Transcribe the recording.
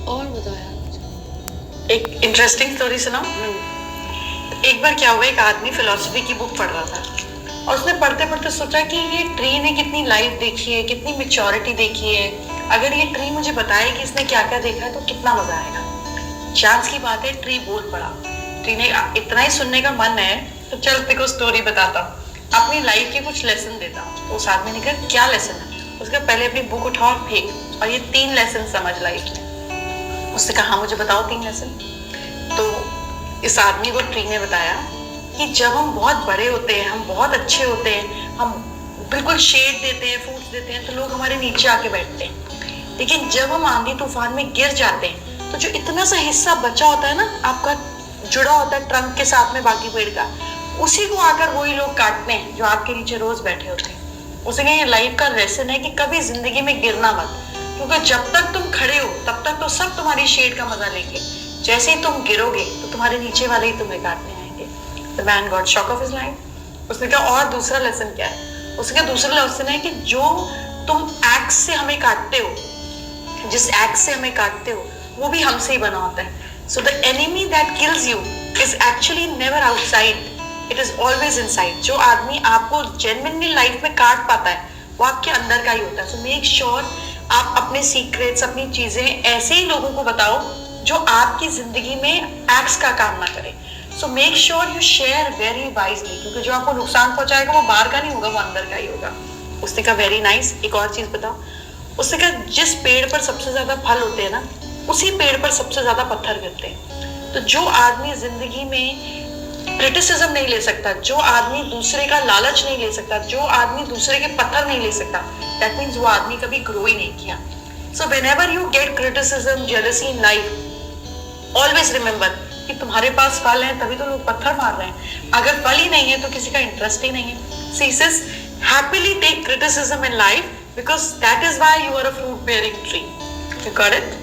और बताया। एक इंटरेस्टिंग स्टोरी सुनाऊं? एक बार क्या हुआ, एक आदमी फिलोसफी की बुक पढ़ रहा था और उसने पढ़ते पढ़ते सोचा कि ये ट्री ने कितनी लाइफ देखी है, कितनी मैच्योरिटी देखी है, अगर ये ट्री मुझे बताए कि इसने क्या क्या देखा है तो कितना मजा आएगा। चांस की बात है, ट्री बोल पड़ा। ट्री ने इतना ही सुनने का मन है तो चल तेरे को स्टोरी बताता हूँ, अपनी लाइफ के कुछ लेसन देता हूँ। तो उस आदमी ने कहा क्या लेसन है? उसका पहले अपनी बुक उठा और फेंक और ये 3 लेसन समझ लाइफ में। उसने कहा मुझे बताओ 3 लेसन। तो इस आदमी को ट्री ने बताया कि जब हम बहुत बड़े होते हैं, हम बहुत अच्छे होते हैं, हम बिल्कुल शेड देते हैं, फ्रूट्स देते हैं, तो लोग हमारे नीचे आके बैठते हैं। लेकिन जब हम आंधी तूफान में गिर जाते हैं तो जो इतना सा हिस्सा बचा होता है ना, आपका जुड़ा होता है ट्रंक के साथ में बाकी पेड़ का, उसी को आकर वही लोग काटते हैं जो आपके नीचे रोज बैठे होते हैं। उसे ये लाइफ का लेसन है कि कभी जिंदगी में गिरना मत, क्योंकि जब तक तुम खड़े हो तब तक तो सब तुम्हारी शेड का मजा लेंगे, जैसे ही तुम गिरोगे तो तुम्हारे नीचे वाले ही तुम्हें काटने आएंगे। The man got shock of his life। उसने कहा और दूसरा लेसन क्या है? उसने कहा दूसरा लेसन है कि जो तुम एक्स से हमें काटते हो, जिस एक्स से हमें काटते हो वो भी हमसे ही बना होता है। So the enemy that kills you is actually never outside, it is always inside। जो आदमी आपको genuinely लाइफ में काट पाता है वो आपके अंदर का ही होता है। So make sure आप अपने सीक्रेट्स, अपनी चीजें ऐसे ही लोगों को बताओ जो आपकी जिंदगी में एक्स का काम ना करे। So make sure you share very wisely, क्योंकि जो आपको नुकसान पहुंचाएगा वो बाहर का नहीं होगा, वो अंदर का ही होगा। उसने कहा वेरी नाइस, एक और चीज बताओ। उसने कहा जिस पेड़ पर सबसे ज्यादा फल होते हैं ना, उसी पेड़ पर सबसे ज्यादा पत्थर गिरते हैं। तो जो आदमी जिंदगी में क्रिटिसिज्म नहीं ले सकता, जो आदमी दूसरे का लालच नहीं ले सकता, जो आदमी दूसरे के पत्थर नहीं ले सकता, दैट मीन्स वो आदमी कभी ग्रो ही नहीं किया। सो whenever you get criticism, jealousy in life, always remember कि तुम्हारे पास फल है तभी तो लोग पत्थर मार रहे हैं, अगर फल ही नहीं है तो किसी का इंटरेस्ट ही नहीं है। So he says happily take criticism in life because that is why you are a fruit bearing tree। You got it?